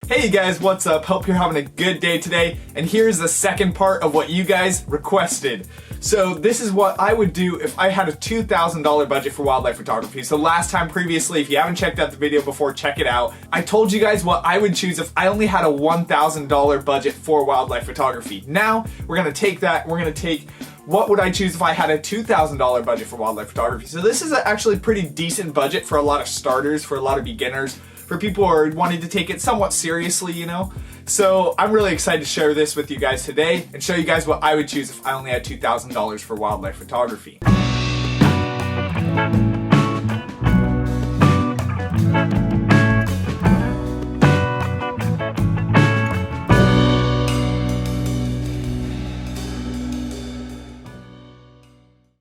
Hey you guys, what's up? Hope you're having a good day today, and here's the second part of what you guys requested. So this is what I would do if I had a $2,000 budget for wildlife photography. So last time previously, if you haven't checked out the video before, check it out. I told you guys what I would choose if I only had a $1,000 budget for wildlife photography. Now, we're gonna take that, what would I choose if I had a $2,000 budget for wildlife photography? So this is actually a pretty decent budget for a lot of starters, for a lot of beginners, for people who are wanting to take it somewhat seriously, you know? So I'm really excited to share this with you guys today and show you guys what I would choose if I only had $2,000 for wildlife photography.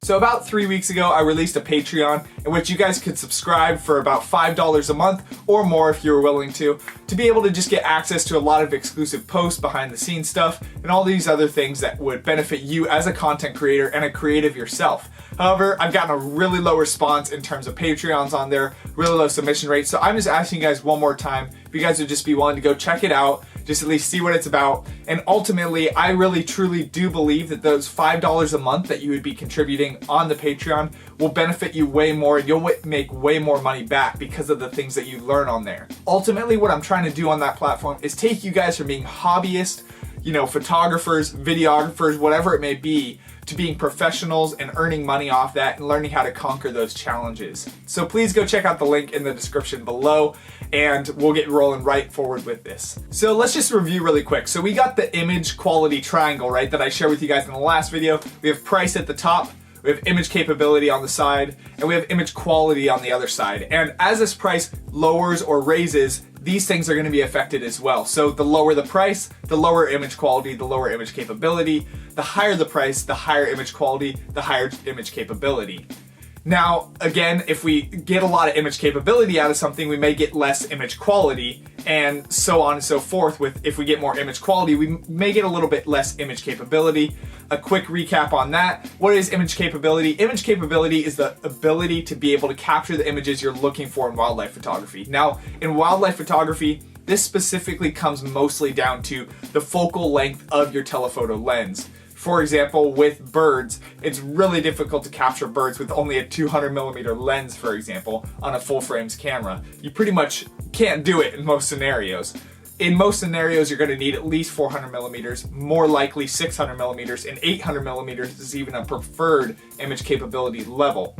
So about 3 weeks ago, I released a Patreon in which you guys could subscribe for about $5 a month or more if you were willing to be able to just get access to a lot of exclusive posts, behind the scenes stuff, and all these other things that would benefit you as a content creator and a creative yourself. However, I've gotten a really low response in terms of Patreons on there, really low submission rate, so I'm just asking you guys one more time if you guys would just be willing to go check it out, just at least see what it's about. And ultimately, I really truly do believe that those $5 a month that you would be contributing on the Patreon will benefit you way more, and you'll make way more money back because of the things that you learn on there. Ultimately, what I'm trying to do on that platform is take you guys from being hobbyists, you know, photographers, videographers, whatever it may be, to being professionals and earning money off that and learning how to conquer those challenges. So please go check out the link in the description below and we'll get rolling right forward with this. So let's just review really quick. So we got the image quality triangle, right, that I shared with you guys in the last video. We have price at the top, we have image capability on the side, and we have image quality on the other side. And as this price lowers or raises, these things are going to be affected as well. So the lower the price, the lower image quality, the lower image capability. The higher the price, the higher image quality, the higher image capability. Now, again, if we get a lot of image capability out of something, we may get less image quality, and so on and so forth. If we get more image quality, we may get a little bit less image capability. A quick recap on that. What is image capability? Image capability is the ability to be able to capture the images you're looking for in wildlife photography. Now, in wildlife photography, this specifically comes mostly down to the focal length of your telephoto lens. For example, with birds, it's really difficult to capture birds with only a 200mm lens, for example, on a full frames camera. You pretty much can't do it in most scenarios. In most scenarios, you're going to need at least 400mm, more likely 600mm, and 800mm is even a preferred image capability level.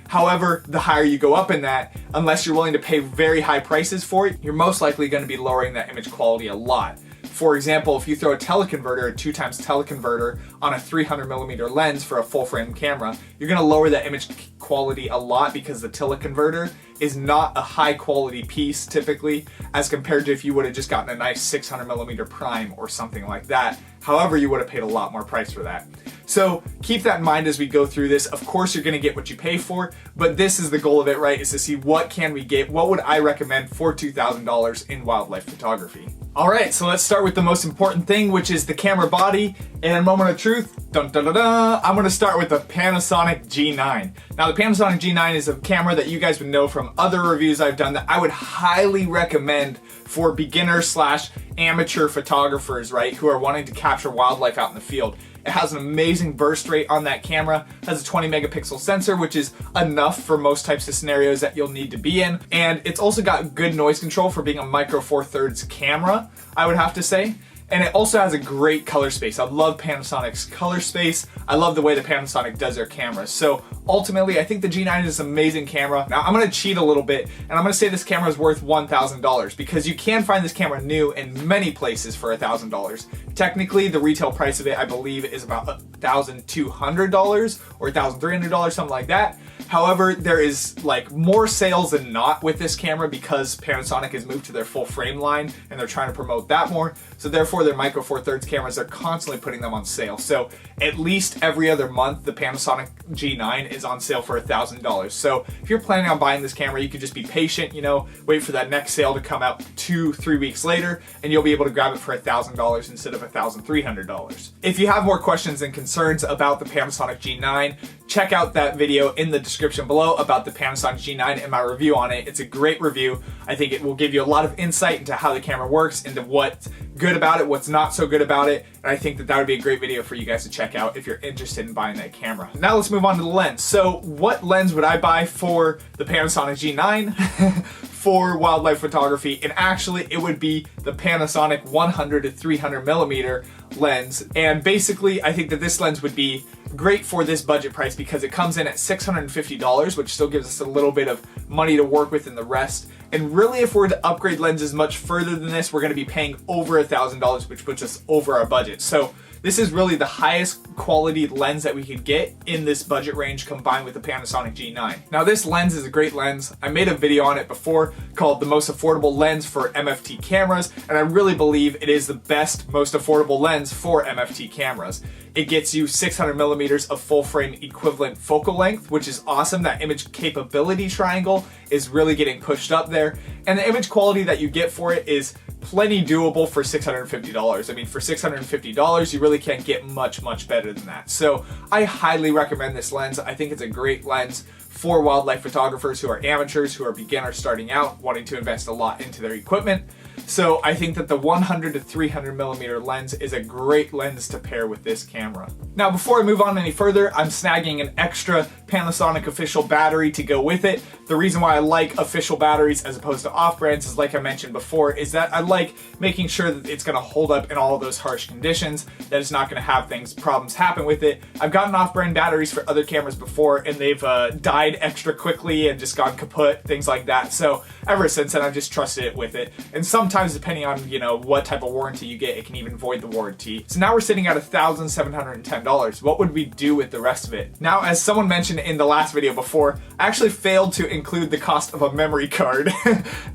However, the higher you go up in that, unless you're willing to pay very high prices for it, you're most likely going to be lowering that image quality a lot. For example, if you throw a teleconverter, a 2x teleconverter on a 300mm lens for a full frame camera, you're going to lower that image quality a lot because the teleconverter is not a high quality piece typically as compared to if you would have just gotten a nice 600mm prime or something like that. However, you would have paid a lot more price for that. So keep that in mind as we go through this. Of course, you're going to get what you pay for, but this is the goal of it, right? Is to see what can we get, what would I recommend for $2,000 in wildlife photography. All right, so let's start with the most important thing, which is the camera body. And a moment of truth, dun, dun, dun, dun, I'm gonna start with the Panasonic G9. Now the Panasonic G9 is a camera that you guys would know from other reviews I've done that I would highly recommend for beginner/amateur photographers, right, who are wanting to capture wildlife out in the field. It has an amazing burst rate on that camera, has a 20 megapixel sensor, which is enough for most types of scenarios that you'll need to be in. And it's also got good noise control for being a micro four thirds camera, I would have to say. And it also has a great color space. I love Panasonic's color space. I love the way that Panasonic does their cameras. So ultimately, I think the G9 is an amazing camera. Now I'm gonna cheat a little bit and I'm gonna say this camera is worth $1,000 because you can find this camera new in many places for $1,000. Technically, the retail price of it, I believe, is about $1,200 or $1,300, something like that. However, there is like more sales than not with this camera because Panasonic has moved to their full frame line and they're trying to promote that more. So therefore their micro four thirds cameras, they're constantly putting them on sale. So at least every other month, the Panasonic G9 is on sale for $1,000. So if you're planning on buying this camera, you could just be patient, you know, wait for that next sale to come out 2-3 weeks later, and you'll be able to grab it for $1,000 instead of $1,300. If you have more questions and concerns about the Panasonic G9, check out that video in the description below about the Panasonic G9 and my review on it. It's a great review. I think it will give you a lot of insight into how the camera works, into what's good about it, what's not so good about it, and I think that would be a great video for you guys to check out if you're interested in buying that camera. Now let's move on to the lens. So what lens would I buy for the Panasonic G9 for wildlife photography? And actually it would be the Panasonic 100 to 300 millimeter lens. And basically I think that this lens would be great for this budget price because it comes in at $650, which still gives us a little bit of money to work with in the rest. And really, if we're to upgrade lenses much further than this, we're going to be paying over $1,000, which puts us over our budget. So this is really the highest quality lens that we could get in this budget range combined with the Panasonic G9. Now this lens is a great lens. I made a video on it before called the most affordable lens for MFT cameras, and I really believe it is the best, most affordable lens for MFT cameras. It gets you 600 millimeters of full frame equivalent focal length, which is awesome. That image capability triangle is really getting pushed up there. And the image quality that you get for it is plenty doable for $650. I mean, for $650, you really can't get much better than that. So I highly recommend this lens. I think it's a great lens for wildlife photographers who are amateurs, who are beginners starting out, wanting to invest a lot into their equipment. So I think that the 100 to 300 millimeter lens is a great lens to pair with this camera. Now, before I move on any further, I'm snagging an extra Panasonic official battery to go with it. The reason why I like official batteries as opposed to off-brands is, like I mentioned before, is that I like making sure that it's gonna hold up in all of those harsh conditions, that it's not gonna have problems happen with it. I've gotten off-brand batteries for other cameras before and they've died extra quickly and just gone kaput, things like that. So ever since then, I've just trusted it with it. And sometimes depending on, what type of warranty you get, it can even void the warranty. So now we're sitting at $1,710. What would we do with the rest of it? Now, as someone mentioned in the last video before, I actually failed to include the cost of a memory card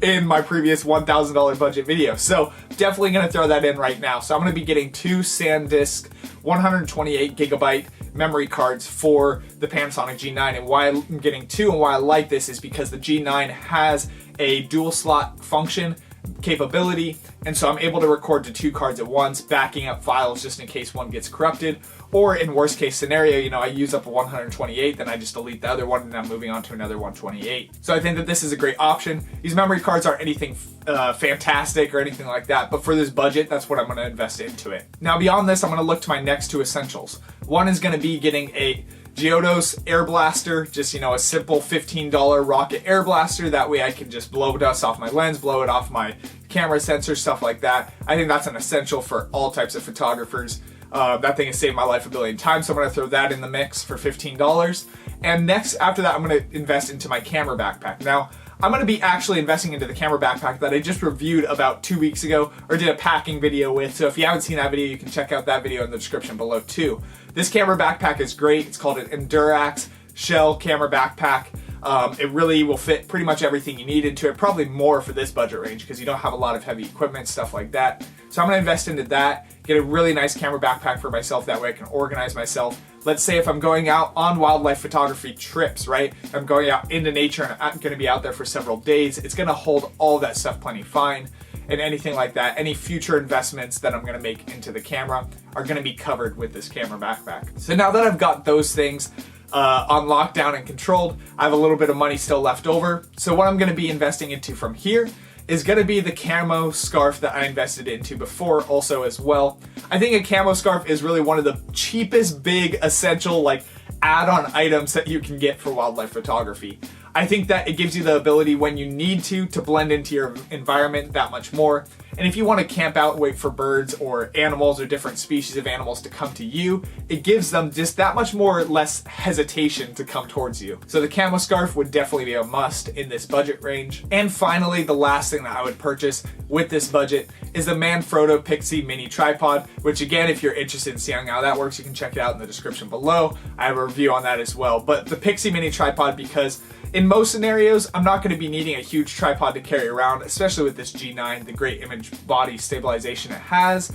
in my previous $1,000 budget video. So definitely gonna throw that in right now. So I'm gonna be getting two SanDisk 128 gigabyte memory cards for the Panasonic G9. And why I'm getting two and why I like this is because the G9 has a dual slot function capability, and so I'm able to record to two cards at once, backing up files just in case one gets corrupted, or in worst case scenario, I use up a 128, then I just delete the other one and I'm moving on to another 128. So I think that this is a great option. These memory cards aren't anything fantastic or anything like that, but for this budget, that's what I'm going to invest into it. Now beyond this, I'm going to look to my next two essentials. One is going to be getting a Geodos air blaster, just a simple $15 rocket air blaster. That way I can just blow dust off my lens, blow it off my camera sensor, stuff like that. I think that's an essential for all types of photographers. That thing has saved my life a billion times, so I'm going to throw that in the mix for $15. And next, after that, I'm going to invest into my camera backpack. Now, I'm going to be actually investing into the camera backpack that I just reviewed about 2 weeks ago, or did a packing video with. So if you haven't seen that video, you can check out that video in the description below too. This camera backpack is great. It's called an Endurax shell camera backpack. It really will fit pretty much everything you need into it, probably more for this budget range because you don't have a lot of heavy equipment, stuff like that. So I'm going to invest into that, get a really nice camera backpack for myself, that way I can organize myself. Let's say if I'm going out on wildlife photography trips, right? I'm going out into nature and I'm going to be out there for several days. It's going to hold all that stuff plenty fine. And anything like that, any future investments that I'm going to make into the camera are going to be covered with this camera backpack. So now that I've got those things on lockdown and controlled, I have a little bit of money still left over. So what I'm going to be investing into from here is going to be the Camo Scarf that I invested into before also as well. I think a Camo Scarf is really one of the cheapest big essential add-on items that you can get for wildlife photography. I think that it gives you the ability when you need to blend into your environment that much more. And if you want to camp out and wait for birds or animals or different species of animals to come to you, it gives them just that much more less hesitation to come towards you. So the Camo Scarf would definitely be a must in this budget range. And finally, the last thing that I would purchase with this budget is the Manfrotto Pixie Mini Tripod, which again, if you're interested in seeing how that works, you can check it out in the description below. I have a review on that as well. But the Pixie Mini Tripod, because in most scenarios, I'm not going to be needing a huge tripod to carry around, especially with this G9, the great image body stabilization it has.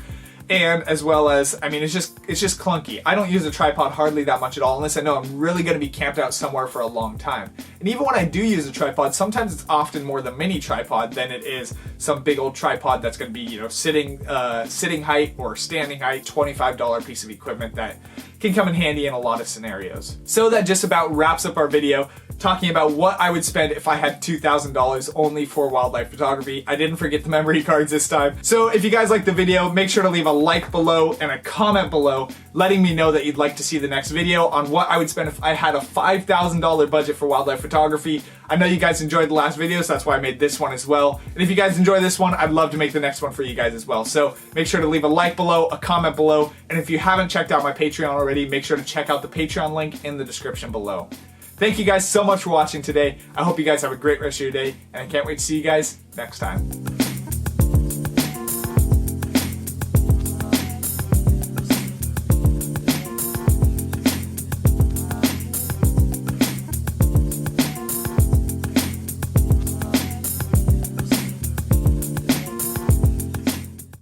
and as well as, I mean, it's just clunky. I don't use a tripod hardly that much at all unless I know I'm really going to be camped out somewhere for a long time. And even when I do use a tripod, sometimes it's often more the mini tripod than it is some big old tripod that's going to be, you know, sitting height or standing height, $25 piece of equipment that can come in handy in a lot of scenarios. So that just about wraps up our video talking about what I would spend if I had $2,000 only for wildlife photography. I didn't forget the memory cards this time. So if you guys liked the video, make sure to leave a like below and a comment below letting me know that you'd like to see the next video on what I would spend if I had a $5,000 budget for wildlife photography. I know you guys enjoyed the last video, so that's why I made this one as well. And if you guys enjoy this one, I'd love to make the next one for you guys as well. So make sure to leave a like below, a comment below, and if you haven't checked out my Patreon already, make sure to check out the Patreon link in the description below. Thank you guys so much for watching today. I hope you guys have a great rest of your day, and I can't wait to see you guys next time.